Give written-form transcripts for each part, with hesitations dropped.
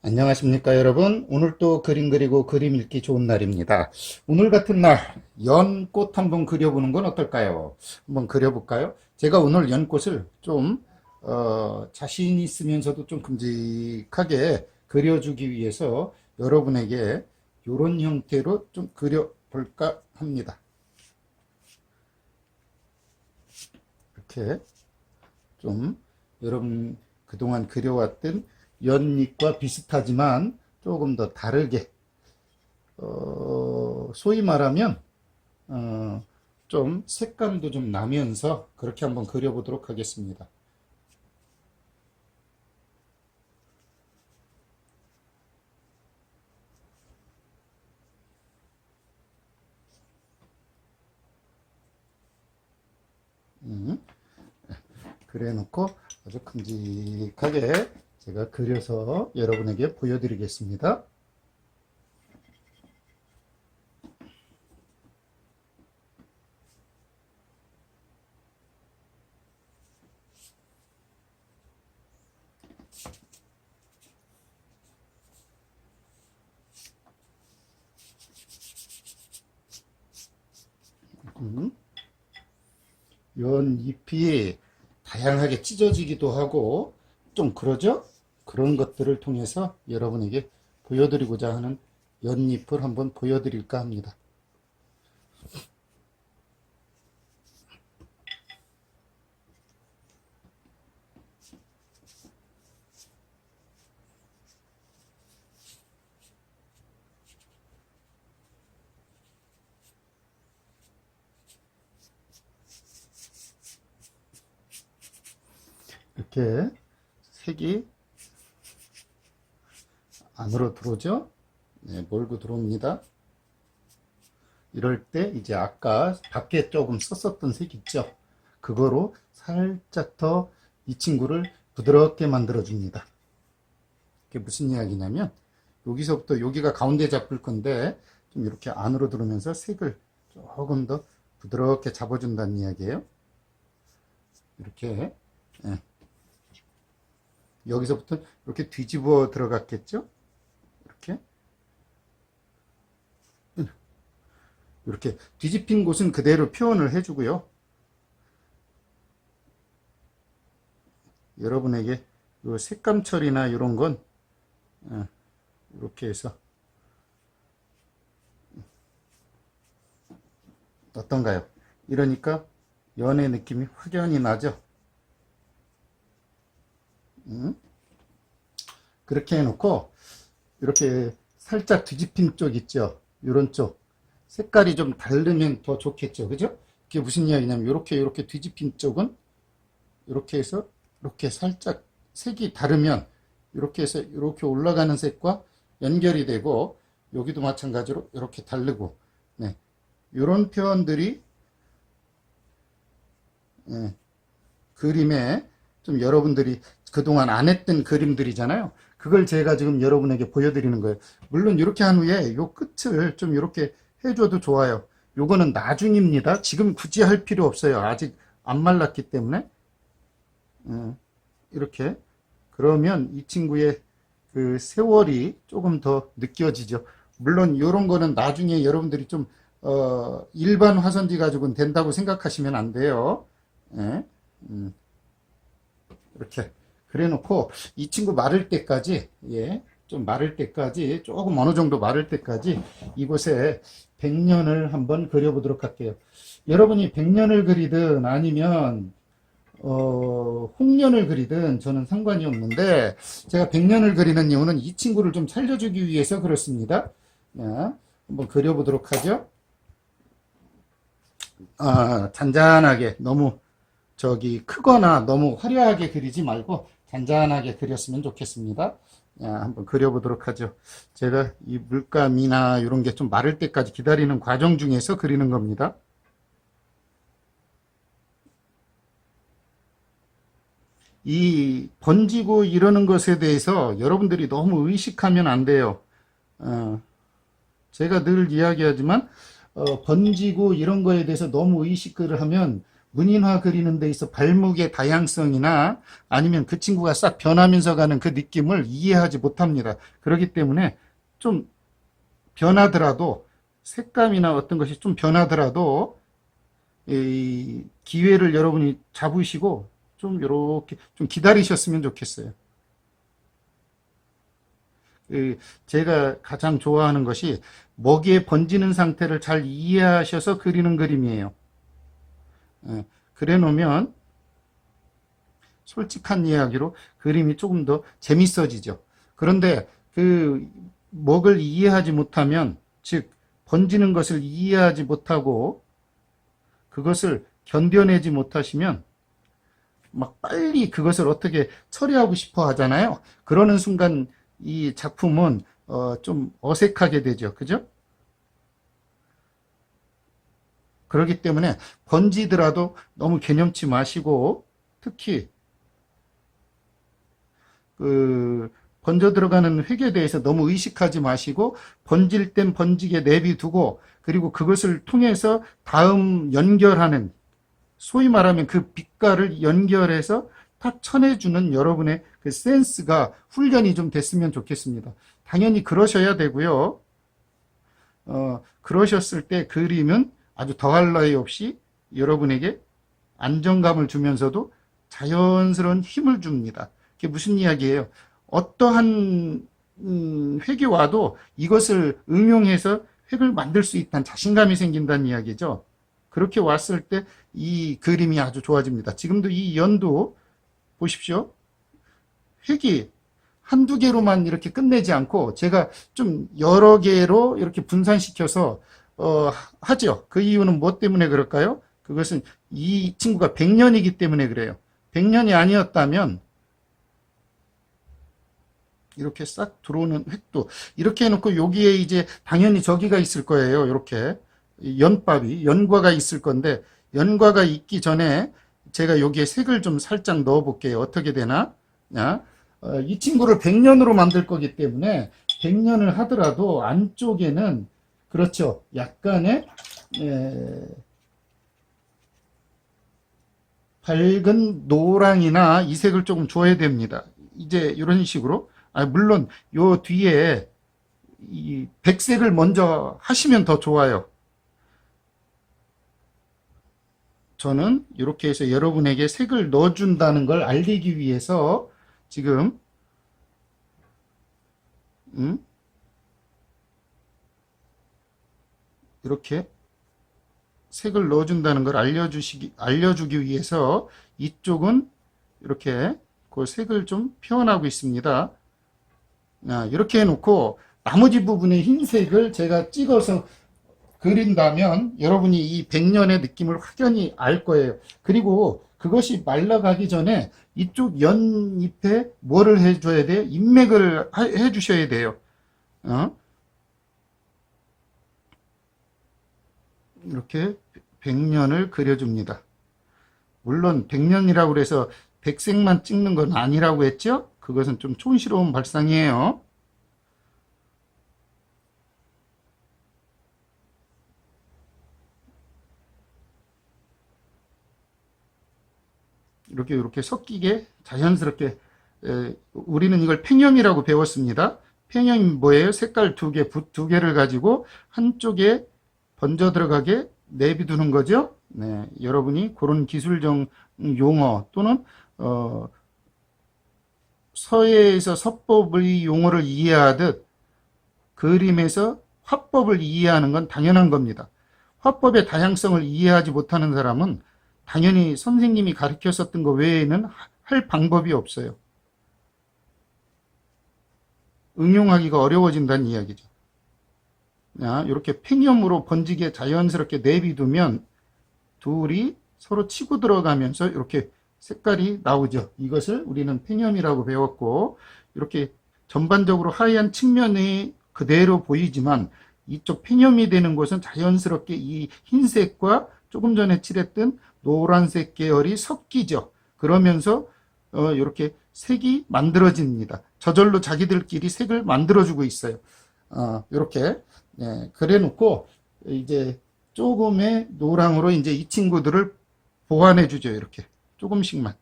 안녕하십니까 여러분. 오늘 또 그림 그리고 그림 읽기 좋은 날입니다. 오늘 같은 날 연꽃 한번 그려보는 건 어떨까요? 한번 그려볼까요? 제가 오늘 연꽃을 좀 자신 있으면서도 좀 큼직하게 그려주기 위해서 여러분에게 이런 형태로 좀 그려볼까 합니다. 이렇게 좀 여러분 그동안 그려왔던 연잎과 비슷하지만 조금 더 다르게 소위 말하면 좀 색감도 좀 나면서 그렇게 한번 그려보도록 하겠습니다. 그래 놓고 아주 큼직하게 제가 그려서 여러분에게 보여드리겠습니다. 연잎이 다양하게 찢어지기도 하고 좀 그러죠? 그런 것들을 통해서 여러분에게 보여드리고자 하는 연잎을 한번 보여드릴까 합니다. 이렇게 색이 안으로 들어오죠? 네, 몰고 들어옵니다. 이럴 때 이제 아까 밖에 조금 썼었던 색 있죠? 그거로 살짝 더 이 친구를 부드럽게 만들어 줍니다. 이게 무슨 이야기냐면 여기서부터 여기가 가운데 잡을 건데 좀 이렇게 안으로 들어오면서 색을 조금 더 부드럽게 잡아준다는 이야기예요. 이렇게 여기서부터 이렇게 뒤집어 들어갔겠죠? 이렇게 뒤집힌 곳은 그대로 표현을 해주고요. 여러분에게 이 색감 처리나 이런 건 이렇게 해서 어떤가요? 이러니까 연의 느낌이 확연히 나죠? 그렇게 해놓고 이렇게 살짝 뒤집힌 쪽 있죠? 이런 쪽 색깔이 좀 다르면 더 좋겠죠, 그죠? 그게 무슨 이야기냐면 이렇게 뒤집힌 쪽은 이렇게 해서 이렇게 살짝 색이 다르면 이렇게 해서 이렇게 올라가는 색과 연결이 되고 여기도 마찬가지로 이렇게 다르고 네. 이런 표현들이 그림에 좀 여러분들이 그동안 안 했던 그림들이잖아요. 그걸 제가 지금 여러분에게 보여드리는 거예요. 물론 이렇게 한 후에 요 끝을 좀 이렇게 해줘도 좋아요. 요거는 나중입니다. 지금 굳이 할 필요 없어요. 아직 안 말랐기 때문에. 이렇게. 그러면 이 친구의 그 세월이 조금 더 느껴지죠. 물론 이런 거는 나중에 여러분들이 좀, 일반 화선지 가지고는 된다고 생각하시면 안 돼요. 예. 이렇게. 그래 놓고 이 친구 마를 때까지, 예. 좀 마를 때까지, 조금 어느 정도 마를 때까지 이곳에 백년을 한번 그려보도록 할게요. 여러분이 백년을 그리든 아니면 홍년을 그리든 저는 상관이 없는데 제가 백년을 그리는 이유는 이 친구를 좀 살려주기 위해서 그렇습니다. 자, 한번 그려보도록 하죠. 잔잔하게 너무 저기 크거나 너무 화려하게 그리지 말고 잔잔하게 그렸으면 좋겠습니다. 한번 그려보도록 하죠. 제가 이 물감이나 이런 게 좀 마를 때까지 기다리는 과정 중에서 그리는 겁니다. 이 번지고 이러는 것에 대해서 여러분들이 너무 의식하면 안 돼요. 제가 늘 이야기하지만 번지고 이런 거에 대해서 너무 의식을 하면 문인화 그리는 데 있어 발목의 다양성이나 아니면 그 친구가 싹 변하면서 가는 그 느낌을 이해하지 못합니다. 그렇기 때문에 좀 변하더라도 색감이나 어떤 것이 좀 변하더라도 이 기회를 여러분이 잡으시고 좀 이렇게 좀 기다리셨으면 좋겠어요. 제가 가장 좋아하는 것이 먹이에 번지는 상태를 잘 이해하셔서 그리는 그림이에요. 그래 놓으면 솔직한 이야기로 그림이 조금 더 재밌어지죠. 그런데 그 먹을 이해하지 못하면, 즉 번지는 것을 이해하지 못하고 그것을 견뎌내지 못하시면 막 빨리 그것을 어떻게 처리하고 싶어 하잖아요. 그러는 순간 이 작품은 좀 어색하게 되죠. 그죠? 그렇기 때문에 번지더라도 너무 개념치 마시고, 특히 그 번져 들어가는 획에 대해서 너무 의식하지 마시고 번질 땐 번지게 내비두고, 그리고 그것을 통해서 다음 연결하는, 소위 말하면 그 빛깔을 연결해서 탁 쳐내주는 여러분의 그 센스가 훈련이 좀 됐으면 좋겠습니다. 당연히 그러셔야 되고요. 그러셨을 때 그림은 아주 더할 나위 없이 여러분에게 안정감을 주면서도 자연스러운 힘을 줍니다. 그게 무슨 이야기예요? 어떠한 획이 와도 이것을 응용해서 획을 만들 수 있다는 자신감이 생긴다는 이야기죠. 그렇게 왔을 때 이 그림이 아주 좋아집니다. 지금도 이 연도 보십시오. 획이 한두 개로만 이렇게 끝내지 않고 제가 좀 여러 개로 이렇게 분산시켜서 하죠. 그 이유는 뭐 때문에 그럴까요? 그것은 이 친구가 100년이기 때문에 그래요. 100년이 아니었다면 이렇게 싹 들어오는 획도 이렇게 해놓고 여기에 이제 당연히 저기가 있을 거예요. 이렇게 연밥이, 연과가 있을 건데, 연과가 있기 전에 제가 여기에 색을 좀 살짝 넣어 볼게요. 어떻게 되나? 이 친구를 100년으로 만들 거기 때문에 100년을 하더라도 안쪽에는, 그렇죠, 약간의 밝은 노랑이나 이 색을 조금 줘야 됩니다. 이제 이런 식으로, 물론 요 뒤에 이 백색을 먼저 하시면 더 좋아요. 저는 이렇게 해서 여러분에게 색을 넣어준다는 걸 알리기 위해서 지금 이렇게 색을 넣어준다는 걸 알려주기 위해서 이쪽은 이렇게 그 색을 좀 표현하고 있습니다. 이렇게 해놓고 나머지 부분의 흰색을 제가 찍어서 그린다면 여러분이 이 100년의 느낌을 확연히 알 거예요. 그리고 그것이 말라가기 전에 이쪽 연잎에 뭐를 해줘야 돼요? 인맥을 해주셔야 돼요. 이렇게 100년을 그려줍니다. 물론 100년이라고 해서 백색만 찍는 건 아니라고 했죠? 그것은 좀 촌스러운 발상이에요. 이렇게 섞이게 자연스럽게, 우리는 이걸 팽염이라고 배웠습니다. 팽염이 뭐예요? 색깔 붓 두 개를 가지고 한쪽에 번져 들어가게 내비두는 거죠. 네, 여러분이 그런 기술적 용어 또는 서예에서 서법의 용어를 이해하듯 그림에서 화법을 이해하는 건 당연한 겁니다. 화법의 다양성을 이해하지 못하는 사람은 당연히 선생님이 가르쳤었던 거 외에는 할 방법이 없어요. 응용하기가 어려워진다는 이야기죠. 이렇게 팽염으로 번지게 자연스럽게 내비두면 둘이 서로 치고 들어가면서 이렇게 색깔이 나오죠. 이것을 우리는 팽염이라고 배웠고, 이렇게 전반적으로 하얀 측면이 그대로 보이지만 이쪽 팽염이 되는 곳은 자연스럽게 이 흰색과 조금 전에 칠했던 노란색 계열이 섞이죠. 그러면서 이렇게 색이 만들어집니다. 저절로 자기들끼리 색을 만들어주고 있어요. 이렇게 그래 놓고 이제 조금의 노랑으로 이제 이 친구들을 보완해 주죠. 이렇게 조금씩만.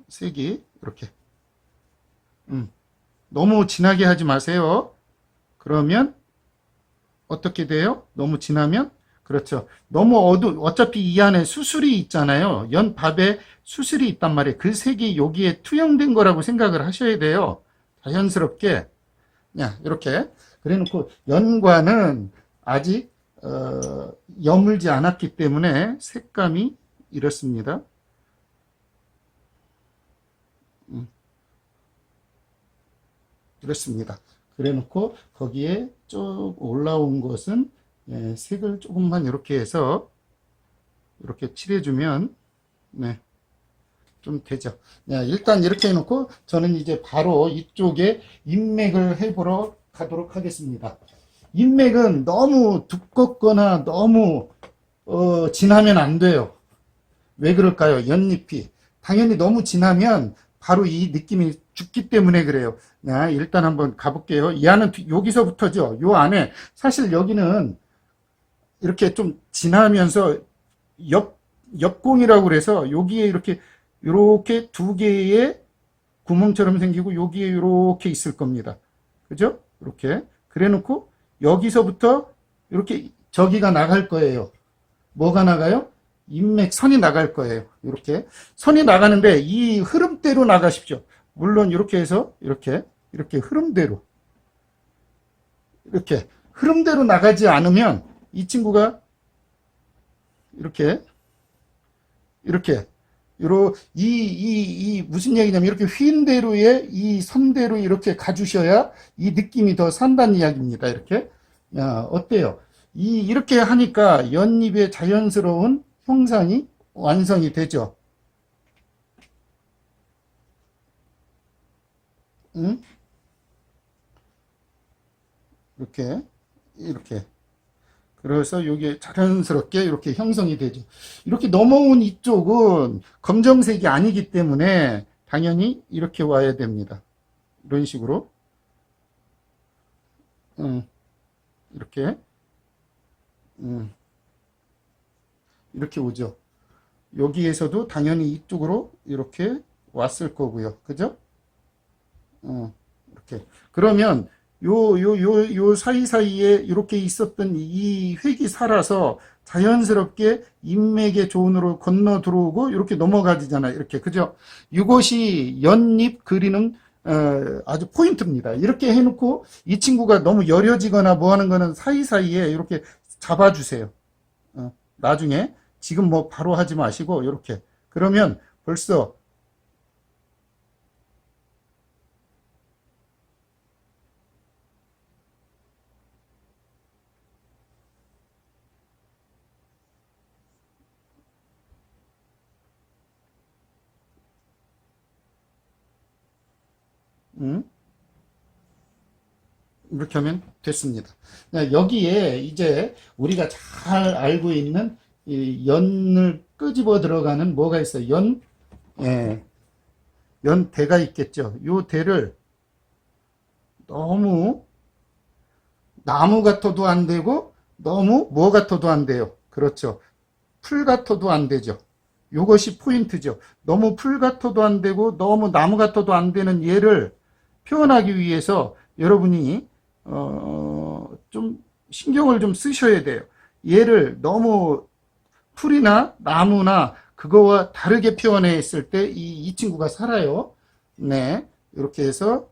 색이 이렇게. 너무 진하게 하지 마세요. 그러면 어떻게 돼요? 너무 진하면? 그렇죠. 너무 어차피 이 안에 수술이 있잖아요. 연밥에 수술이 있단 말이에요. 그 색이 여기에 투영된 거라고 생각을 하셔야 돼요. 자연스럽게. 야, 이렇게. 그래 놓고 연과는 아직, 여물지 않았기 때문에 색감이 이렇습니다. 이렇습니다. 그래 놓고 거기에 쭉 올라온 것은 색을 조금만 이렇게 해서 이렇게 칠해주면 네, 좀 되죠. 일단 이렇게 해놓고 저는 이제 바로 이쪽에 인맥을 해보러 가도록 하겠습니다. 인맥은 너무 두껍거나 너무 진하면 안 돼요. 왜 그럴까요? 연잎이 당연히 너무 진하면 바로 이 느낌이 죽기 때문에 그래요. 일단 한번 가볼게요. 이 안은 여기서부터죠. 요 안에 사실 여기는 이렇게 좀 진하면서 옆공이라고 그래서 여기에 이렇게 두 개의 구멍처럼 생기고 여기에 이렇게 있을 겁니다. 그죠? 이렇게 그래 놓고 여기서부터 이렇게 저기가 나갈 거예요. 뭐가 나가요? 인맥선이 나갈 거예요. 이렇게 선이 나가는데 이 흐름대로 나가십시오. 물론 이렇게 해서 이렇게 흐름대로 이렇게 흐름대로 나가지 않으면 이 친구가 이렇게 무슨 얘기냐면 이렇게 휜 대로의 이 선대로 이렇게 가주셔야 이 느낌이 더 산다는 이야기입니다. 이렇게. 어때요? 이렇게 하니까 연잎의 자연스러운 형상이 완성이 되죠. 응? 이렇게. 그래서 이게 자연스럽게 이렇게 형성이 되죠. 이렇게 넘어온 이쪽은 검정색이 아니기 때문에 당연히 이렇게 와야 됩니다. 이런 식으로. 이렇게. 이렇게 오죠. 여기에서도 당연히 이쪽으로 이렇게 왔을 거고요. 그죠? 이렇게. 그러면 요 사이사이에 이렇게 있었던 이 획이 살아서 자연스럽게 인맥의 존으로 건너 들어오고 이렇게 넘어가지잖아요. 이렇게. 그죠? 이것이 연잎 그리는 아주 포인트입니다. 이렇게 해놓고 이 친구가 너무 여려지거나 뭐 하는 거는 사이사이에 이렇게 잡아주세요. 나중에 지금 뭐 바로 하지 마시고 이렇게. 그러면 벌써 이렇게 하면 됐습니다. 여기에 이제 우리가 잘 알고 있는 이 연을 끄집어 들어가는 뭐가 있어요? 연대가 있겠죠. 요 대를 너무 나무 같아도 안 되고 너무 뭐 같아도 안 돼요. 그렇죠. 풀 같아도 안 되죠. 요것이 포인트죠. 너무 풀 같아도 안 되고 너무 나무 같아도 안 되는 얘를 표현하기 위해서 여러분이 좀 신경을 좀 쓰셔야 돼요. 얘를 너무 풀이나 나무나 그거와 다르게 표현했을 때 이 친구가 살아요. 네, 이렇게 해서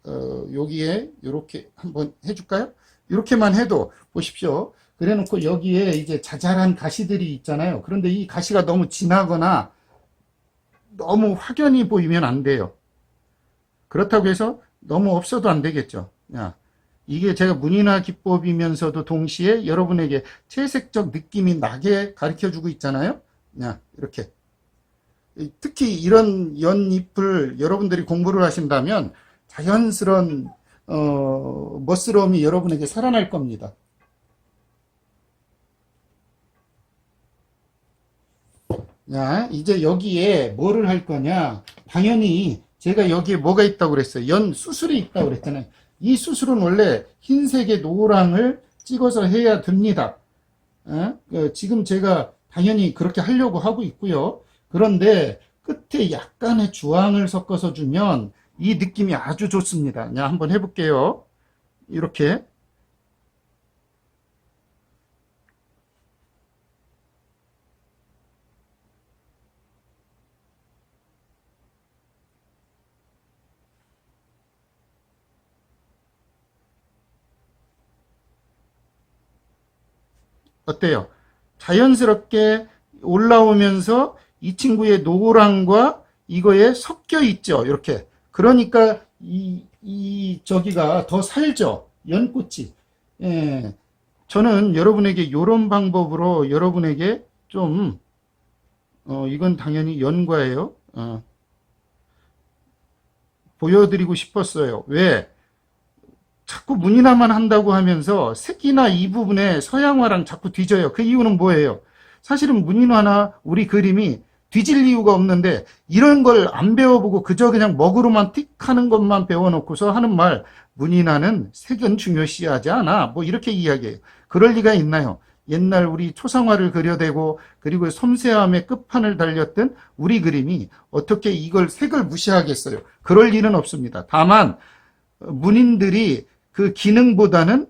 여기에 이렇게 한번 해줄까요? 이렇게만 해도 보십시오. 그래 놓고 여기에 이제 자잘한 가시들이 있잖아요. 그런데 이 가시가 너무 진하거나 너무 확연히 보이면 안 돼요. 그렇다고 해서 너무 없어도 안 되겠죠. 이게 제가 문인화 기법이면서도 동시에 여러분에게 채색적 느낌이 나게 가르쳐 주고 있잖아요. 이렇게. 특히 이런 연잎을 여러분들이 공부를 하신다면 자연스러운 멋스러움이 여러분에게 살아날 겁니다. 이제 여기에 뭐를 할 거냐. 당연히 제가 여기에 뭐가 있다고 그랬어요. 연 수술이 있다고 그랬잖아요. 이 수술은 원래 흰색의 노랑을 찍어서 해야 됩니다. 지금 제가 당연히 그렇게 하려고 하고 있고요. 그런데 끝에 약간의 주황을 섞어서 주면 이 느낌이 아주 좋습니다. 그냥 한번 해볼게요. 이렇게. 어때요? 자연스럽게 올라오면서 이 친구의 노랑과 이거에 섞여 있죠. 이렇게. 그러니까 저기가 더 살죠. 연꽃이. 예. 저는 여러분에게 이런 방법으로 여러분에게 좀, 이건 당연히 연과예요. 보여드리고 싶었어요. 왜? 자꾸 무늬나만 한다고 하면서 색이나 이 부분에 서양화랑 자꾸 뒤져요. 그 이유는 뭐예요? 사실은 무늬화나 우리 그림이 뒤질 이유가 없는데 이런 걸 안 배워보고 그저 그냥 먹으로만 틱 하는 것만 배워놓고서 하는 말, 무늬나는 색은 중요시하지 않아. 뭐 이렇게 이야기해요. 그럴 리가 있나요? 옛날 우리 초상화를 그려대고 그리고 섬세함의 끝판을 달렸던 우리 그림이 어떻게 이걸 색을 무시하겠어요? 그럴 일은 없습니다. 다만 문인들이 그 기능보다는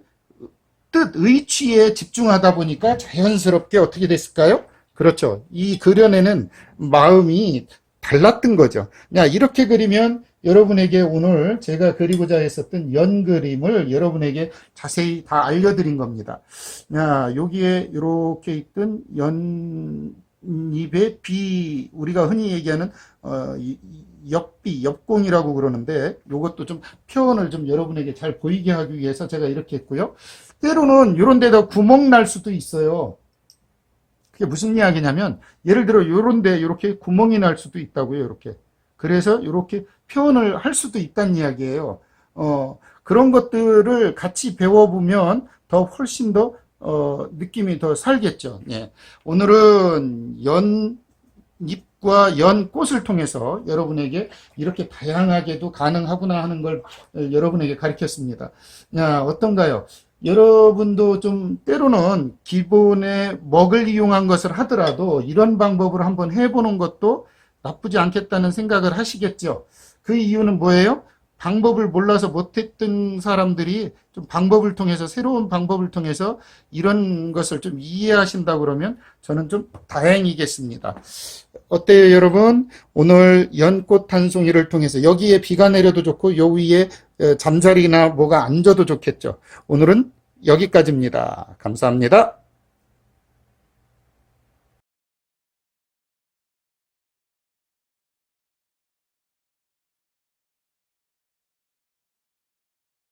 뜻, 의취에 집중하다 보니까 자연스럽게 어떻게 됐을까요? 그렇죠. 이 그려내는 마음이 달랐던 거죠. 야, 이렇게 그리면 여러분에게 오늘 제가 그리고자 했었던 연 그림을 여러분에게 자세히 다 알려드린 겁니다. 야, 여기에 이렇게 있던 연잎의 비, 우리가 흔히 얘기하는 옆비, 옆공이라고 그러는데 이것도 좀 표현을 좀 여러분에게 잘 보이게 하기 위해서 제가 이렇게 했고요. 때로는 이런 데다 구멍 날 수도 있어요. 그게 무슨 이야기냐면 예를 들어 이런 데 이렇게 구멍이 날 수도 있다고요. 이렇게. 그래서 이렇게 표현을 할 수도 있다는 이야기예요. 그런 것들을 같이 배워보면 더 훨씬 더 느낌이 더 살겠죠. 예. 오늘은 연잎과 연꽃을 통해서 여러분에게 이렇게 다양하게도 가능하구나 하는 걸 여러분에게 가르쳤습니다. 야, 어떤가요? 여러분도 좀 때로는 기본의 먹을 이용한 것을 하더라도 이런 방법으로 한번 해보는 것도 나쁘지 않겠다는 생각을 하시겠죠. 그 이유는 뭐예요? 방법을 몰라서 못했던 사람들이 좀 방법을 통해서, 새로운 방법을 통해서 이런 것을 좀 이해하신다 그러면 저는 좀 다행이겠습니다. 어때요, 여러분? 오늘 연꽃 한 송이를 통해서 여기에 비가 내려도 좋고 요 위에 잠자리나 뭐가 앉아도 좋겠죠. 오늘은 여기까지입니다. 감사합니다.